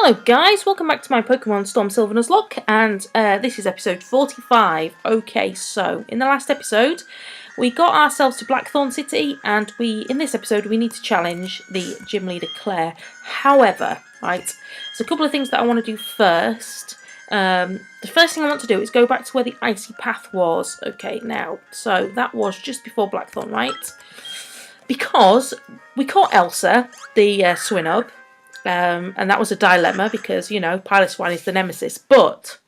Hello guys, welcome back to my Pokemon Storm Silver Nuzlocke, and this is episode 45. Okay, so in the last episode we got ourselves to Blackthorn City, and in this episode we need to challenge the gym leader Claire. However, right, there's a couple of things that I want to do first. The first thing I want to do is go back to where the icy path was. Okay, now, so that was just before Blackthorn, right? Because we caught Elsa, the Swinub. And that was a dilemma because, you know, Piloswine is the nemesis. But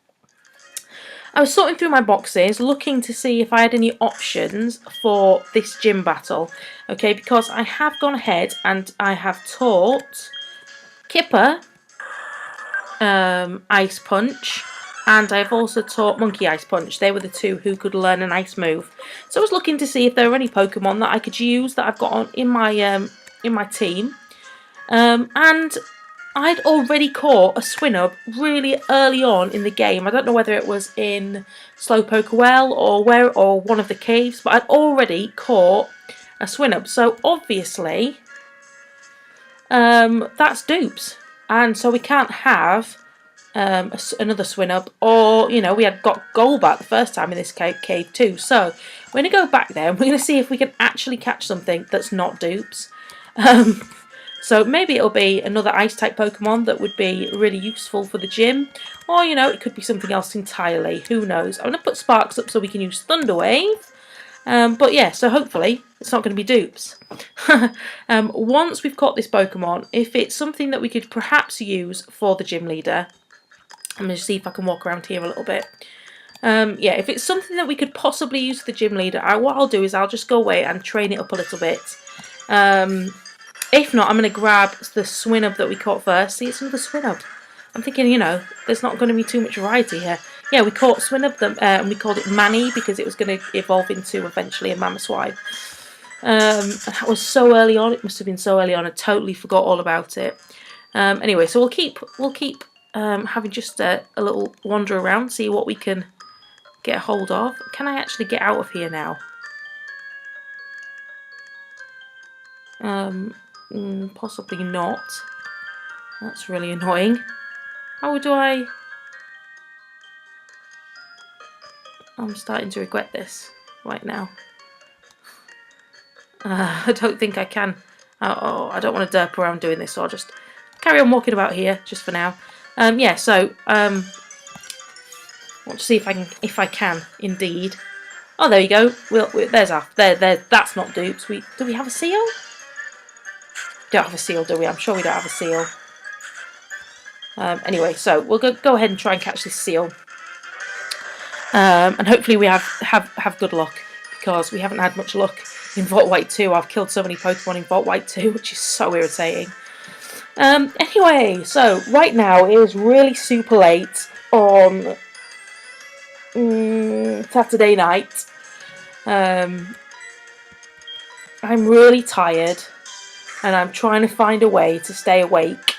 I was sorting through my boxes, looking to see if I had any options for this gym battle. Okay, because I have gone ahead and I have taught Kipper Ice Punch, and I've also taught Monkey Ice Punch. They were the two who could learn an ice move. So I was looking to see if there were any Pokemon that I could use that I've got on in my team. And I'd already caught a Swinub really early on in the game. I don't know whether it was in Slowpoke Well or one of the caves, but I'd already caught a Swinub. So obviously, that's dupes, and so we can't have another Swinub. Or, you know, we had got Golbat the first time in this cave too. So we're gonna go back there and we're gonna see if we can actually catch something that's not dupes. So maybe it'll be another Ice-type Pokemon that would be really useful for the gym. Or, you know, it could be something else entirely. Who knows? I'm going to put Sparks up so we can use Thunder Wave. But yeah, so hopefully it's not going to be dupes. Once we've caught this Pokemon, if it's something that we could perhaps use for the gym leader, I'm going to see if I can walk around here a little bit. Yeah, if it's something that we could possibly use for the gym leader, what I'll do is I'll just go away and train it up a little bit. If not, I'm going to grab the Swinub that we caught first. See, it's another Swinub. I'm thinking, you know, there's not going to be too much variety here. Yeah, we caught Swinub, and we called it Manny because it was going to evolve into eventually a Mamoswine. That was so early on. It must have been so early on. I totally forgot all about it. Anyway, so we'll keep having just a little wander around, see what we can get a hold of. Can I actually get out of here now? Possibly not. That's really annoying. How do I... I'm starting to regret this right now. I don't think I can. I don't want to derp around doing this, so I'll just carry on walking about here just for now. Yeah, so I want to see if I can indeed. Oh, there you go. There's our that's not dupes. Do we have a seal? Don't have a seal, do we? I'm sure we don't have a seal. Anyway, so we'll go ahead and try and catch this seal, and hopefully we have good luck, because we haven't had much luck in Vault White 2. I've killed so many Pokemon in Vault White 2, which is so irritating. Anyway, so right now it is really super late on Saturday night. I'm really tired. And I'm trying to find a way to stay awake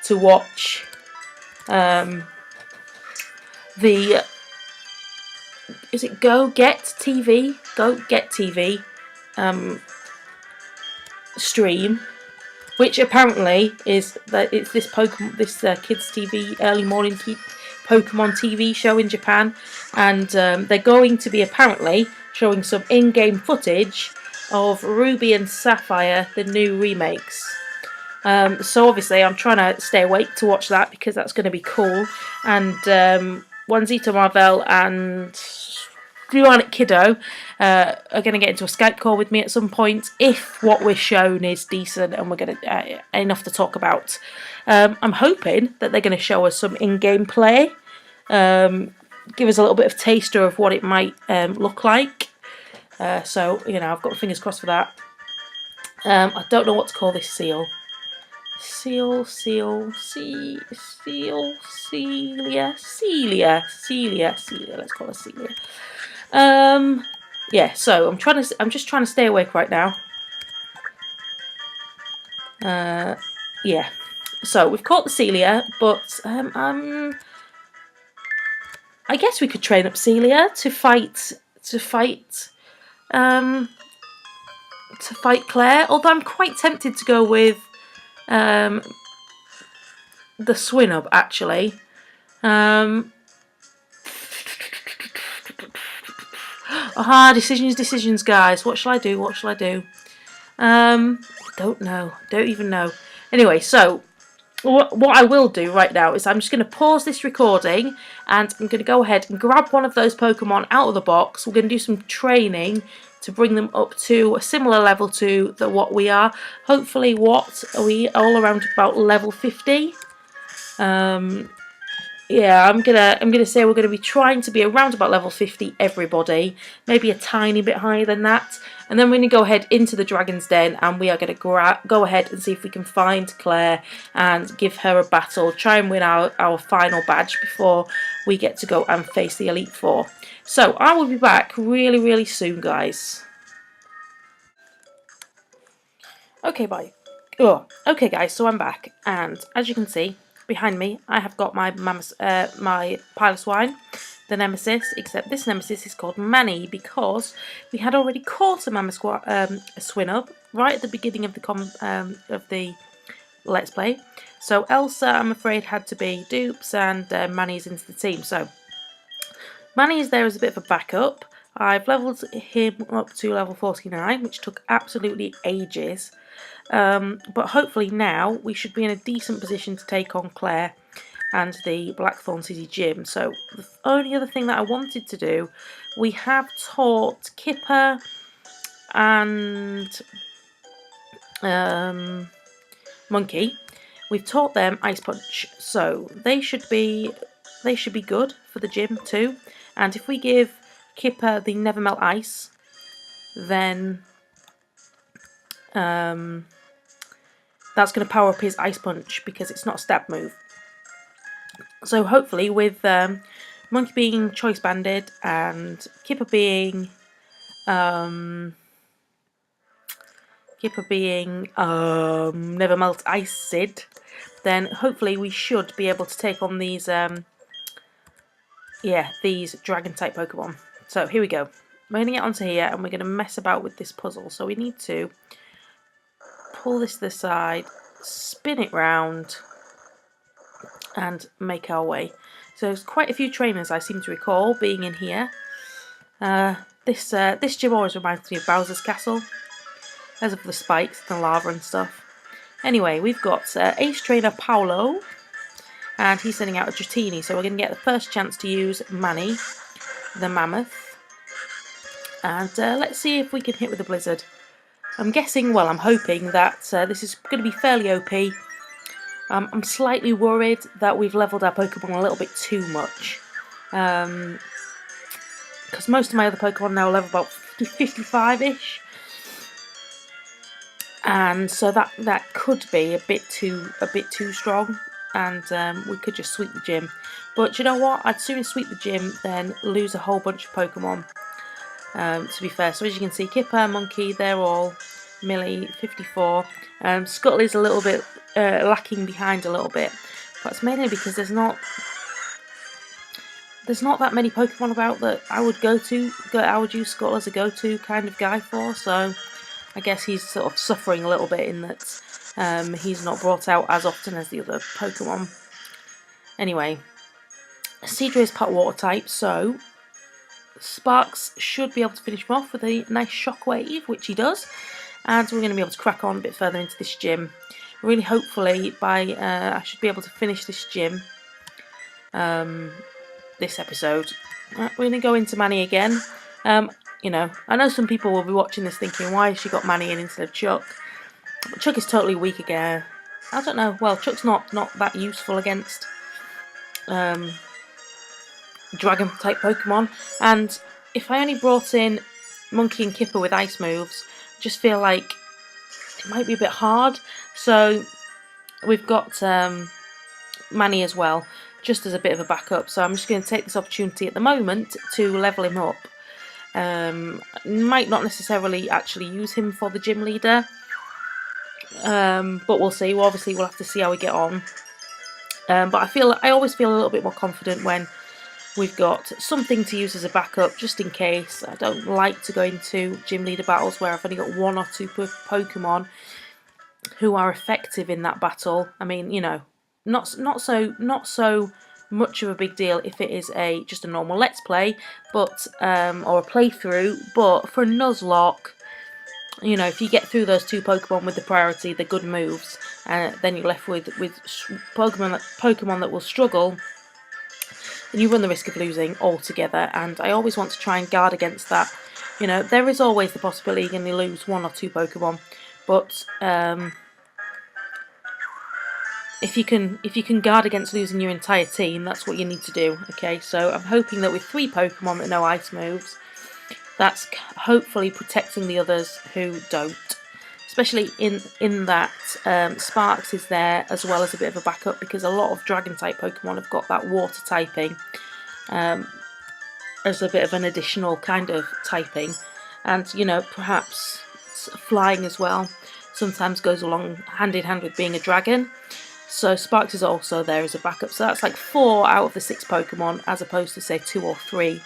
to watch is it Go Get TV stream, which apparently is that it's this kids TV early morning Pokemon TV show in Japan, and they're going to be apparently showing some in-game footage of Ruby and Sapphire, the new remakes. So obviously I'm trying to stay awake to watch that, because that's going to be cool. And Juanzito Marvel and Juanic Kiddo are going to get into a Skype call with me at some point, if what we're shown is decent and we're going to enough to talk about. I'm hoping that they're going to show us some in-game play, give us a little bit of taster of what it might look like. So, you know, I've got fingers crossed for that. I don't know what to call this seal. Celia. Let's call her Celia. Yeah. So I'm just trying to stay awake right now. Yeah. So we've caught the Celia, but I guess we could train up Celia to fight Clair, although I'm quite tempted to go with the Swinub actually. Decisions, guys. What shall I do? What shall I do? Don't know. Don't even know. Anyway, so what I will do right now is I'm just going to pause this recording and I'm going to go ahead and grab one of those Pokemon out of the box. We're going to do some training to bring them up to a similar level to what we are. Hopefully, what are we all around about level 50? Yeah, I'm gonna say we're gonna be trying to be around about level 50, everybody. Maybe a tiny bit higher than that. And then we're gonna go ahead into the Dragon's Den and we are gonna go ahead and see if we can find Claire and give her a battle. Try and win our final badge before we get to go and face the Elite Four. So I will be back really, really soon, guys. Okay, bye. Oh, okay, guys. So I'm back, and as you can see behind me, I have got my my Piloswine, the Nemesis. Except this Nemesis is called Manny because we had already caught a Swinub right at the beginning of the Let's Play. So Elsa, I'm afraid, had to be dupes, and Manny's into the team. So Manny is there as a bit of a backup. I've leveled him up to level 49, which took absolutely ages. But hopefully now we should be in a decent position to take on Claire and the Blackthorn City gym. So the only other thing that I wanted to do, we have taught Kipper and Monkey. We've taught them Ice Punch, so they should be good for the gym too. And if we give Kipper the Never Melt Ice, then that's going to power up his Ice Punch because it's not a stab move. So hopefully with Monkey being Choice Banded and Kipper being Never Melt Iced, then hopefully we should be able to take on these these Dragon type Pokemon. So here we go. We're going to get onto here and we're going to mess about with this puzzle. So we need to pull this to the side, spin it round, and make our way. So there's quite a few trainers I seem to recall being in here. This gym always reminds me of Bowser's Castle, as of the spikes and the lava and stuff. Anyway, we've got Ace Trainer Paolo, and he's sending out a Dratini, so we're going to get the first chance to use Manny, the Mammoth. And let's see if we can hit with the Blizzard. I'm guessing, well, I'm hoping that this is going to be fairly OP. I'm slightly worried that we've leveled our Pokemon a little bit too much. Because most of my other Pokemon now level about 55-ish. And so that could be a bit too strong. And we could just sweep the gym. But you know what? I'd sooner sweep the gym than lose a whole bunch of Pokemon. To be fair, so as you can see, Kipper, Monkey, they're all Millie, 54. Scuttle is a little bit lacking behind a little bit, but it's mainly because there's not that many Pokemon about that I would I would use Scuttle as a go-to kind of guy for. So I guess he's sort of suffering a little bit in that he's not brought out as often as the other Pokemon. Anyway, Seadra is part water type, so Sparks should be able to finish him off with a nice shockwave, which he does. And we're going to be able to crack on a bit further into this gym. Really, hopefully, I should be able to finish this gym this episode. We're going to go into Manny again. You know, I know some people will be watching this thinking, why has she got Manny in instead of Chuck? But Chuck is totally weak again. I don't know. Well, Chuck's not that useful against Dragon type Pokemon. And if I only brought in Monkey and Kipper with ice moves, I just feel like it might be a bit hard. So we've got Manny as well, just as a bit of a backup. So I'm just going to take this opportunity at the moment to level him up. Might not necessarily actually use him for the gym leader, but we'll see. Well, obviously we'll have to see how we get on. But I always feel a little bit more confident when we've got something to use as a backup, just in case. I don't like to go into gym leader battles where I've only got one or two Pokemon who are effective in that battle. I mean, you know, not so much of a big deal if it is just a normal Let's Play, but or a playthrough. But for a Nuzlocke, you know, if you get through those 2 Pokemon with the priority, the good moves, then you're left with Pokemon that will struggle, then you run the risk of losing altogether. And I always want to try and guard against that. You know, there is always the possibility you're going to lose 1 or 2 Pokemon, but if you can guard against losing your entire team, that's what you need to do. Okay, so I'm hoping that with 3 Pokemon that know ice moves, that's hopefully protecting the others who don't. Especially in that Sparks is there as well as a bit of a backup, because a lot of Dragon type Pokemon have got that water typing as a bit of an additional kind of typing, and you know, perhaps flying as well sometimes goes along hand in hand with being a dragon. So Sparks is also there as a backup. So that's like 4 out of the 6 Pokemon, as opposed to say 2 or 3.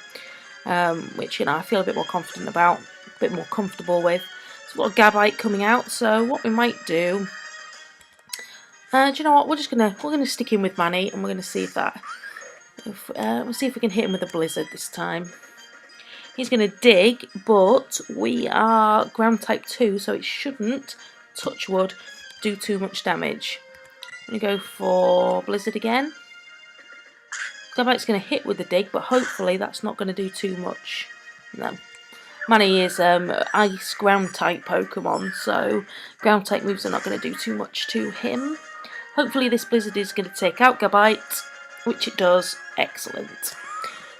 Which, you know, I feel a bit more confident about, a bit more comfortable with. So we've got a Gabite coming out, so what we might do, do you know what, we're gonna stick in with Manny, and we're gonna see if we'll see if we can hit him with a Blizzard this time. He's gonna dig, but we are ground type 2, so it shouldn't, touch wood, do too much damage. I'm gonna go for Blizzard again. Gabite's going to hit with the dig, but hopefully that's not going to do too much. No. Manny is ice ground type Pokemon, so ground type moves are not going to do too much to him. Hopefully this Blizzard is going to take out Gabite, which it does. Excellent.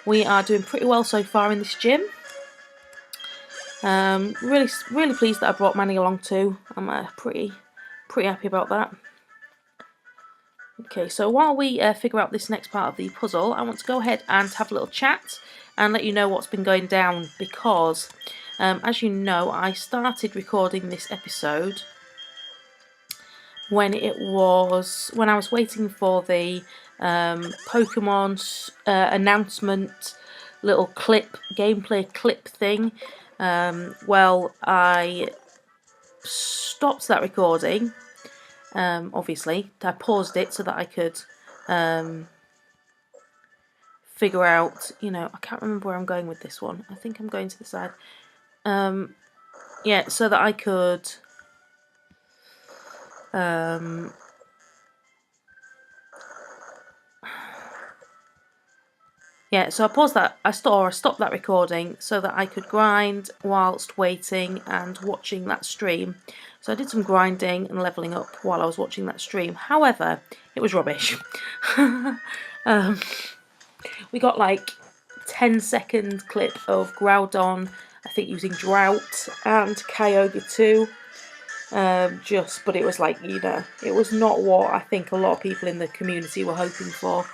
We are doing pretty well so far in this gym. Really pleased that I brought Manny along too. I'm pretty happy about that. Okay, so while we figure out this next part of the puzzle, I want to go ahead and have a little chat and let you know what's been going down, because as you know, I started recording this episode when I was waiting for the Pokemon announcement little gameplay clip thing. Well, I stopped that recording. Obviously, I paused it so that I could figure out, you know, I can't remember where I'm going with this one. I think I'm going to the side. Yeah, so that I could yeah, so I paused that, I stopped that recording so that I could grind whilst waiting and watching that stream. So I did some grinding and levelling up while I was watching that stream. However, it was rubbish. We got like 10-second clip of Groudon, I think using Drought and Kyogre too. But it was like, you know, it was not what I think a lot of people in the community were hoping for.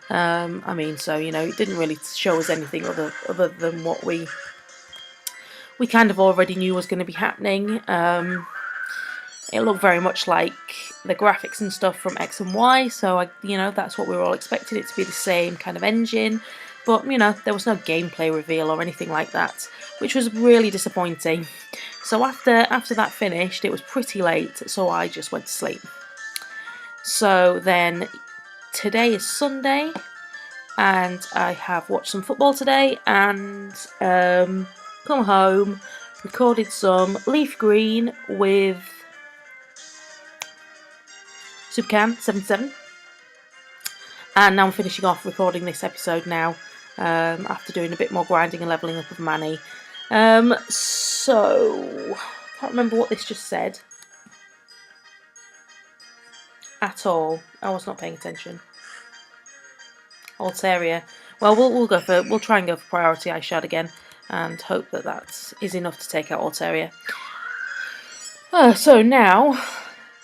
I mean, so, you know, it didn't really show us anything other than what we kind of already knew was going to be happening. It looked very much like the graphics and stuff from X and Y, so you know, that's what we were all expecting it to be, the same kind of engine. But you know, there was no gameplay reveal or anything like that, which was really disappointing. So after that finished, it was pretty late, so I just went to sleep. So then today is Sunday, and I have watched some football today, and come home, recorded some Leaf Green with Supercan 77, and now I'm finishing off recording this episode now, after doing a bit more grinding and levelling up of Manny. So I can't remember what this just said at all. I was not paying attention. Altaria. Well, we'll try and go for priority eye shard again, and hope that is enough to take out Altaria. So now,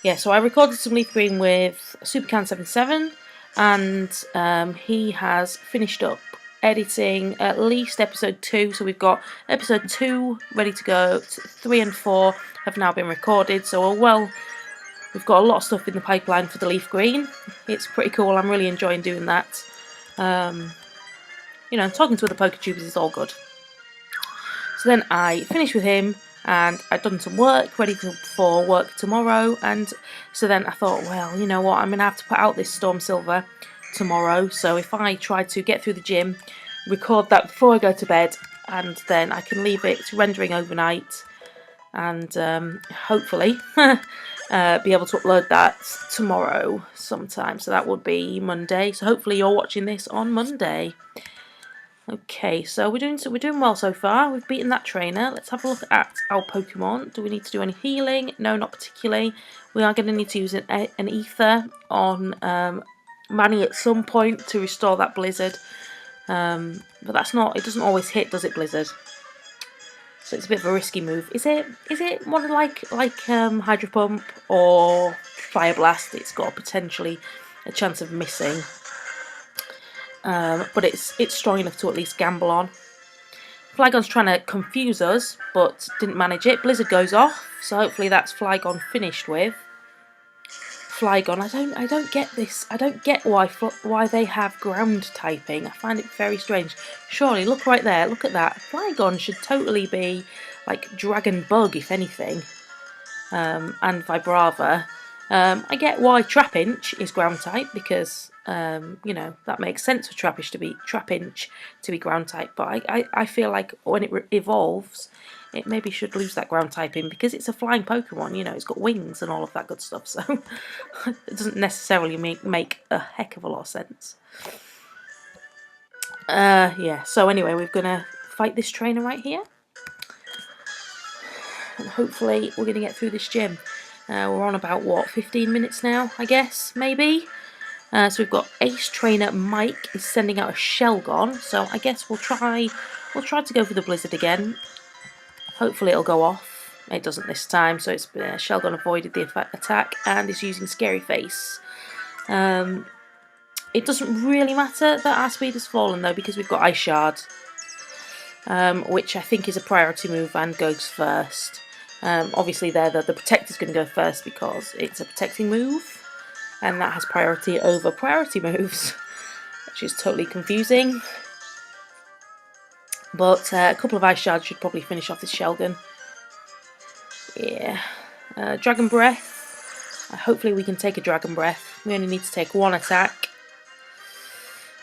yeah, so I recorded some Leaf Green with Supercan77, and he has finished up editing at least episode 2, so we've got episode 2 ready to go. 3 and 4 have now been recorded, so we've got a lot of stuff in the pipeline for the Leaf Green. It's pretty cool. I'm really enjoying doing that. You know, talking to other PokeTubers is all good. So then I finished with him, and I'd done some work ready for work tomorrow, and so then I thought, well, you know what, I'm gonna have to put out this Storm Silver tomorrow, so if I try to get through the gym, record that before I go to bed, and then I can leave it rendering overnight, and hopefully be able to upload that tomorrow sometime. So that would be Monday, so hopefully you're watching this on Monday. Okay, so we're doing well so far. We've beaten that trainer. Let's have a look at our Pokemon. Do we need to do any healing? No, not particularly. We are going to need to use an ether on Manny at some point to restore that blizzard. But that's not. It doesn't always hit, does it, blizzard? So it's a bit of a risky move. Is it more like Hydro Pump or Fire Blast? It's got potentially a chance of missing. But it's strong enough to at least gamble on. Flygon's trying to confuse us, but didn't manage it. Blizzard goes off, so hopefully that's Flygon finished with. Flygon, I don't get this. I don't get why they have ground typing. I find it very strange. Surely, look right there. Look at that. Flygon should totally be like Dragon Bug, if anything, and Vibrava. I get why Trapinch is ground type because you know, that makes sense for Trapinch to be ground type. But I feel like when it evolves, it maybe should lose that ground typing because it's a flying Pokemon. You know, it's got wings and all of that good stuff. So it doesn't necessarily make a heck of a lot of sense. Yeah. So anyway, we're gonna fight this trainer right here, and hopefully we're gonna get through this gym. We're on about, what, 15 minutes now, I guess, maybe? So we've got Ace Trainer Mike is sending out a Shelgon, so I guess we'll try to go for the Blizzard again. Hopefully it'll go off. It doesn't this time, so it's Shelgon avoided the attack and is using Scary Face. It doesn't really matter that our speed has fallen, though, because we've got Ice Shard, which I think is a priority move and goes first. Obviously there the Protector's going to go first because it's a protecting move, and that has priority over priority moves, which is totally confusing. But a couple of Ice Shards should probably finish off this Shelgon. Yeah. Dragon Breath. Hopefully we can take a Dragon Breath. We only need to take one attack.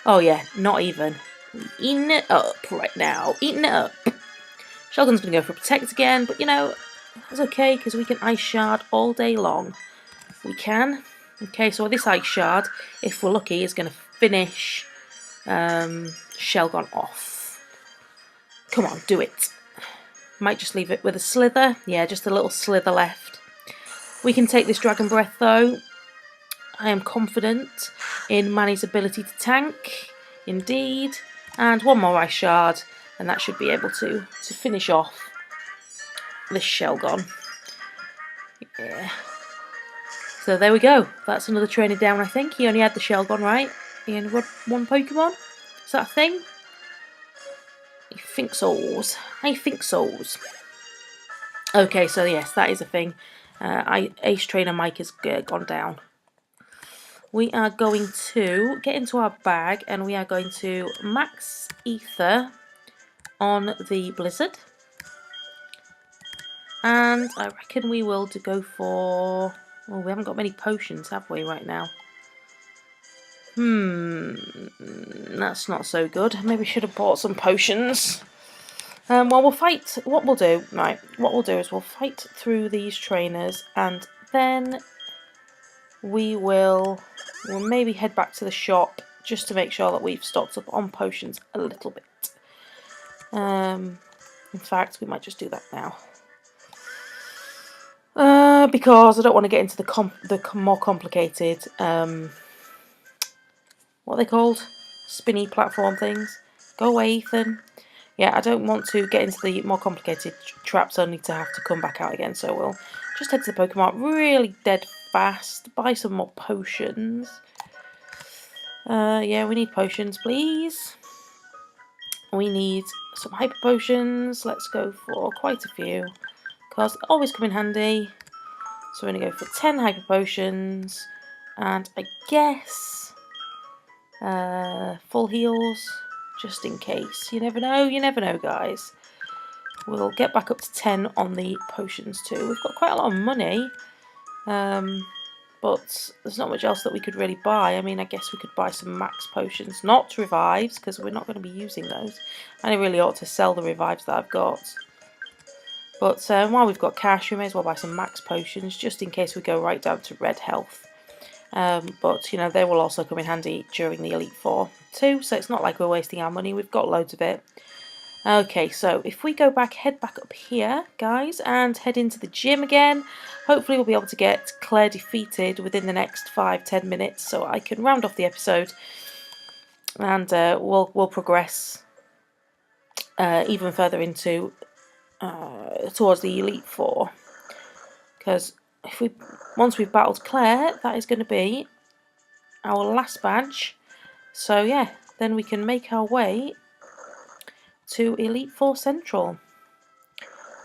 Oh yeah, not even. Eating it up right now. Eating it up. Shelgon's going to go for Protect again, but you know, that's okay because we can Ice Shard all day long. We can. Okay, so this Ice Shard, if we're lucky, is going to finish Shelgon off. Come on, do it. Might just leave it with a Slither. Yeah, just a little Slither left. We can take this Dragon Breath though. I am confident in Manny's ability to tank. Indeed. And one more Ice Shard, and that should be able to finish off this Shelgon. Yeah. So there we go. That's another trainer down, I think. He only had the Shelgon, right? He only had one Pokemon? Is that a thing? I think so. I think so. Okay, so yes, that is a thing. Ace Trainer Mike has gone down. We are going to get into our bag and we are going to max Ether on the Blizzard. And I reckon we will go for... Oh, we haven't got many potions, have we, right now? That's not so good. Maybe we should have bought some potions. Well, we'll fight. What we'll do is we'll fight through these trainers, and then we'll maybe head back to the shop just to make sure that we've stocked up on potions a little bit. In fact, we might just do that now. Because I don't want to get into the more complicated, what are they called? Spinny platform things. Go away, Ethan. Yeah, I don't want to get into the more complicated traps only to have to come back out again, so we'll just head to the Pokemon really dead fast, buy some more potions. Yeah, we need potions, please. We need some Hyper Potions. Let's go for quite a few, because they always come in handy. So we're going to go for 10 Hyper Potions, and I guess full heals, just in case. You never know, guys. We'll get back up to 10 on the potions too. We've got quite a lot of money, but there's not much else that we could really buy. I mean, I guess we could buy some max potions, not revives, because we're not going to be using those. And I really ought to sell the revives that I've got. But while we've got cash, we may as well buy some max potions, just in case we go right down to red health. But, you know, they will also come in handy during the Elite Four too, so it's not like we're wasting our money. We've got loads of it. Okay, so if we go back, head back up here, guys, and head into the gym again. Hopefully we'll be able to get Claire defeated within the next 5-10 minutes, so I can round off the episode, and we'll progress even further into towards the Elite Four. Because once we've battled Claire, that is going to be our last badge. So yeah, then we can make our way to Elite Four Central.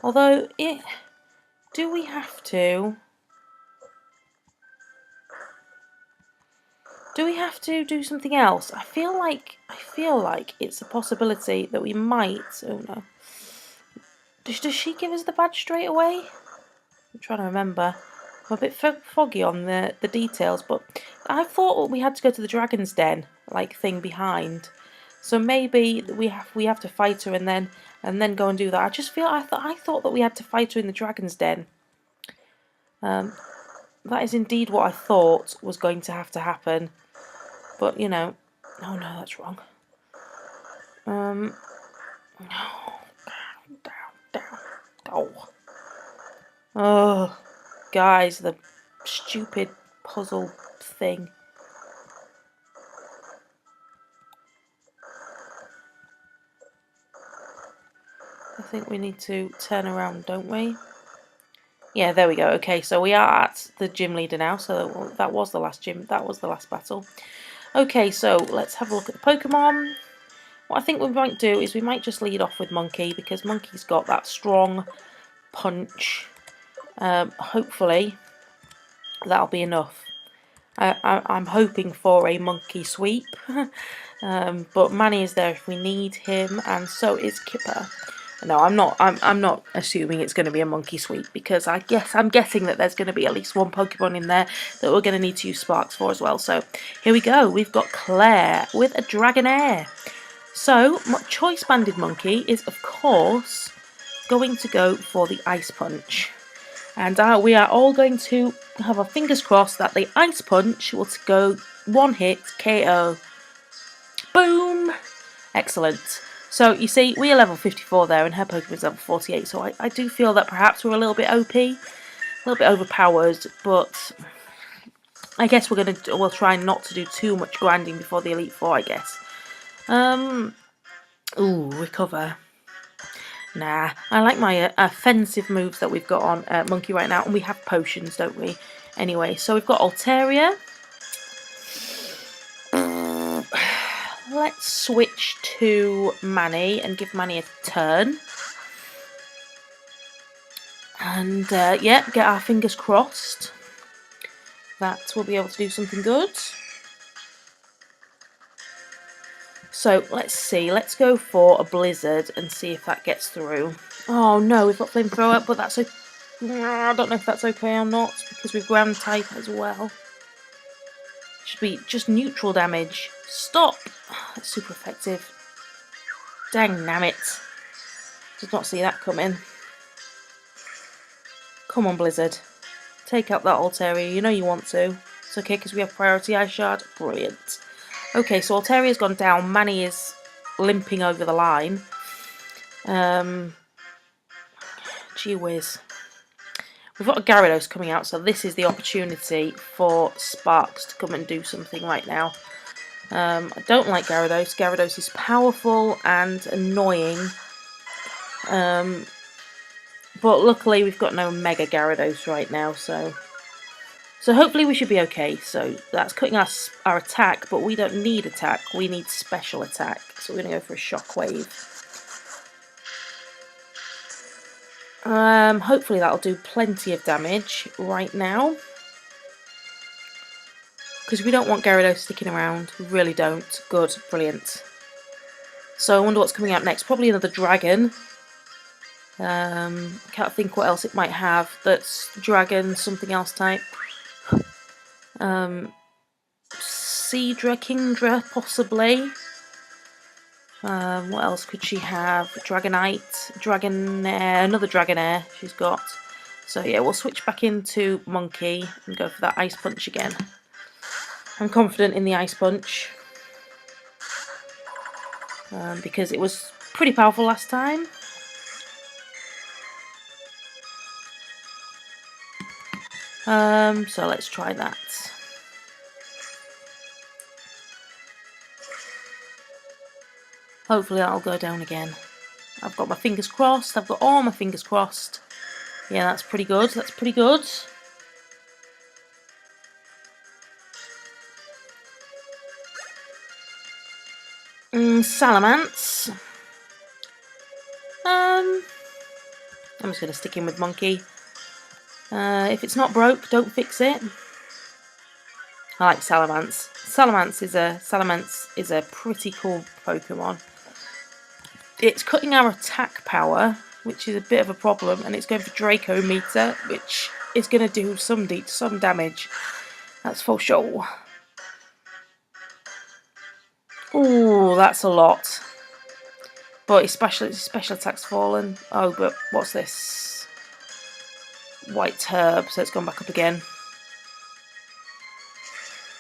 Although, do we have to? Do we have to do something else? I feel like it's a possibility that we might. Oh no. Does she give us the badge straight away? I'm trying to remember. I'm a bit foggy on the details, but I thought we had to go to the Dragon's Den like thing behind. So maybe we have to fight her and then go and do that. I just feel I thought that we had to fight her in the Dragon's Den. That is indeed what I thought was going to have to happen. But you know, oh no, that's wrong. No, down. Oh, guys, the stupid puzzle thing. I think we need to turn around, don't we? Yeah, there we go. Okay, so we are at the gym leader now. So that was the last gym. That was the last battle. Okay, so let's have a look at the Pokemon. What I think we might do is we might just lead off with Monkey, because Monkey's got that strong punch. Hopefully that'll be enough. I'm hoping for a Monkey Sweep, but Manny is there if we need him, and so is Kipper. No, I'm not assuming it's going to be a Monkey Sweep, because I'm guessing that there's going to be at least one Pokemon in there that we're going to need to use Sparks for as well. So here we go. We've got Clair with a Dragonair. So my choice banded Monkey is of course going to go for the Ice Punch. And we are all going to have our fingers crossed that the Ice Punch will go one hit KO. Boom! Excellent. So you see, we are level 54 there, and her Pokemon's level 48. So I do feel that perhaps we're a little bit OP, a little bit overpowered. But I guess we'll try not to do too much grinding before the Elite Four, I guess. Ooh, recover. Nah, I like my offensive moves that we've got on Monkey right now, and we have potions, don't we? Anyway, so we've got Altaria. Let's switch to Manny and give Manny a turn. And, yeah, get our fingers crossed that we'll be able to do something good. So, let's see. Let's go for a Blizzard and see if that gets through. Oh, no, we've got Flamethrower, but that's okay. I don't know if that's okay or not, because we've Ground type as well. Should be just neutral damage. Stop! That's super effective. Dang nammit. Did not see that coming. Come on, Blizzard. Take out that Altaria. You know you want to. It's okay because we have priority Ice Shard. Brilliant. Okay, so Altaria's gone down. Manny is limping over the line. Gee whiz. We've got a Gyarados coming out, so this is the opportunity for Sparks to come and do something right now. I don't like Gyarados. Gyarados is powerful and annoying. But luckily we've got no Mega Gyarados right now, so hopefully we should be okay. So that's cutting our attack, but we don't need attack. We need special attack. So we're going to go for a Shockwave. Hopefully that'll do plenty of damage right now. Because we don't want Gyarados sticking around. We really don't. Good. Brilliant. So I wonder what's coming out next. Probably another dragon. Can't think what else it might have that's dragon, something else type. Seedra, Kingdra, possibly. What else could she have? Dragonite, Dragonair, another Dragonair she's got. So yeah, we'll switch back into Monkey and go for that Ice Punch again. I'm confident in the Ice Punch. Because it was pretty powerful last time. So let's try that. Hopefully that'll go down again. I've got my fingers crossed. I've got all my fingers crossed. Yeah, that's pretty good. That's pretty good. Salamence. I'm just going to stick in with Monkey. If it's not broke, don't fix it. I like Salamence. Salamence is a pretty cool Pokemon. It's cutting our attack power, which is a bit of a problem, and it's going for Draco Meter, which is going to do some damage. That's for sure. Ooh, that's a lot. But his special attack's fallen. Oh, but what's this? White herb, so it's gone back up again.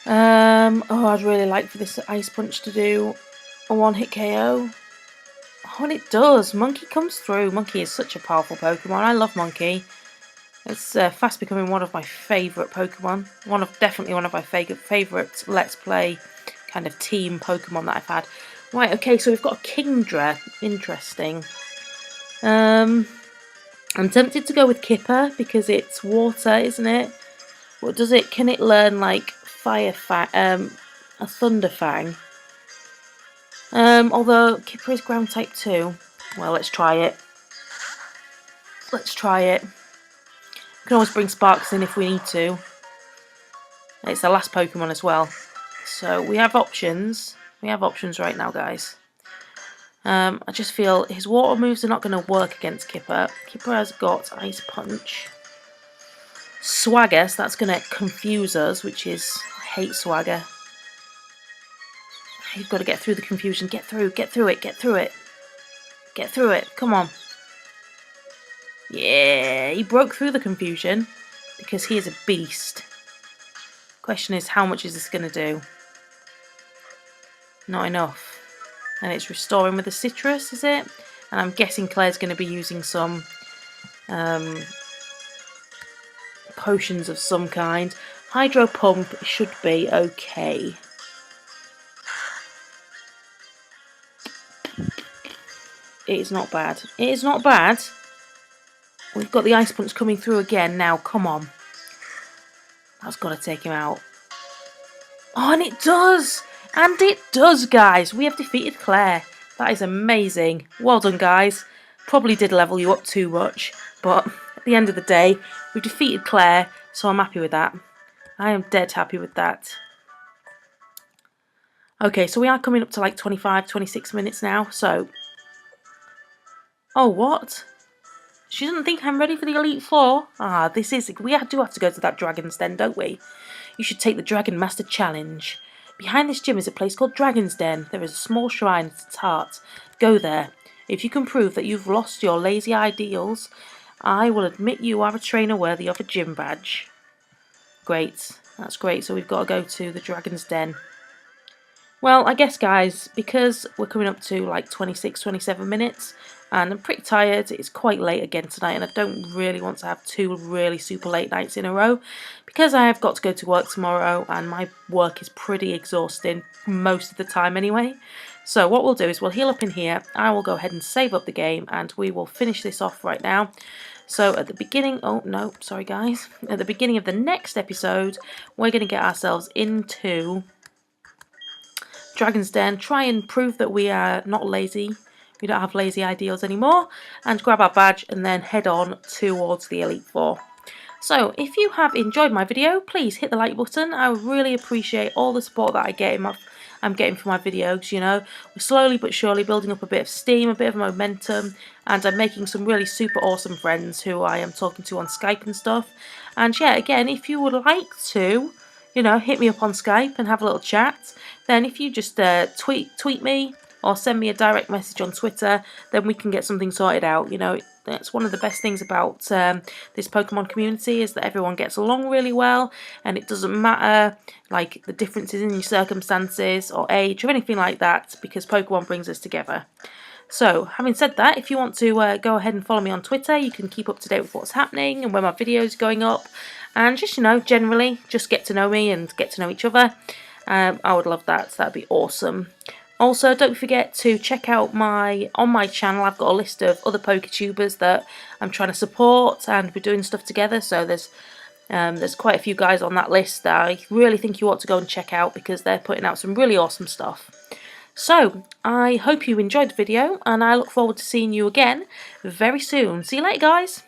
Oh, I'd really like for this Ice Punch to do a one-hit KO. Oh, and it does. Monkey comes through. Monkey is such a powerful Pokemon. I love Monkey. It's fast becoming one of my favourite Pokemon. Definitely one of my favourite Let's Play kind of team Pokemon that I've had. Right, okay, so we've got a Kingdra. Interesting. I'm tempted to go with Kipper because it's water, isn't it? What does it? Can it learn like Fire Fang? A Thunder Fang? Although Kipper is ground type 2. Well, let's try it. Let's try it. We can always bring Sparks in if we need to. It's the last Pokemon as well. So we have options. We have options right now, guys. I just feel his water moves are not going to work against Kipper. Kipper has got Ice Punch. Swagger, so that's going to confuse us, which is... I hate Swagger. You've got to get through the confusion. Get through it, get through it. Get through it, come on. Yeah, he broke through the confusion because he is a beast. Question is, how much is this going to do? Not enough. And it's restoring with a citrus, is it? And I'm guessing Claire's going to be using some potions of some kind. Hydro Pump should be okay. It is not bad. It is not bad. We've got the Ice Punch coming through again now. Come on. That's got to take him out. Oh, and it does! And it does, guys! We have defeated Clair. That is amazing. Well done, guys. Probably did level you up too much, but at the end of the day, we defeated Clair, so I'm happy with that. I am dead happy with that. Okay, so we are coming up to like 25, 26 minutes now, so... Oh, what? She doesn't think I'm ready for the Elite Four? Ah, this is... We do have to go to that Dragon's Den, don't we? You should take the Dragon Master Challenge. Behind this gym is a place called Dragon's Den. There is a small shrine at its heart. Go there. If you can prove that you've lost your lazy ideals, I will admit you are a trainer worthy of a gym badge. Great. That's great. So we've got to go to the Dragon's Den. Well, I guess, guys, because we're coming up to like 26, 27 minutes, and I'm pretty tired, it's quite late again tonight, and I don't really want to have 2 really super late nights in a row, because I have got to go to work tomorrow, and my work is pretty exhausting most of the time anyway. So what we'll do is we'll heal up in here, I will go ahead and save up the game, and we will finish this off right now. So at the beginning, oh no, sorry guys, at the beginning of the next episode, we're going to get ourselves into Dragon's Den, try and prove that we are not lazy, we don't have lazy ideals anymore, and grab our badge and then head on towards the Elite Four. So if you have enjoyed my video, please hit the like button. I really appreciate all the support that I get I'm getting for my videos, you know. We're slowly but surely building up a bit of steam, a bit of momentum, and I'm making some really super awesome friends who I am talking to on Skype and stuff. And yeah, again, if you would like to, you know, hit me up on Skype and have a little chat, then if you just tweet me or send me a direct message on Twitter, then we can get something sorted out. You know, that's one of the best things about this Pokemon community, is that everyone gets along really well, and it doesn't matter like the differences in your circumstances or age or anything like that, because Pokemon brings us together. So, having said that, if you want to go ahead and follow me on Twitter, you can keep up to date with what's happening and when my videos are going up, and just, you know, generally just get to know me and get to know each other. I would love that. That'd be awesome. Also, don't forget to check out on my channel. I've got a list of other PokeTubers that I'm trying to support, and we're doing stuff together. So there's quite a few guys on that list that I really think you ought to go and check out, because they're putting out some really awesome stuff. So, I hope you enjoyed the video, and I look forward to seeing you again very soon. See you later, guys!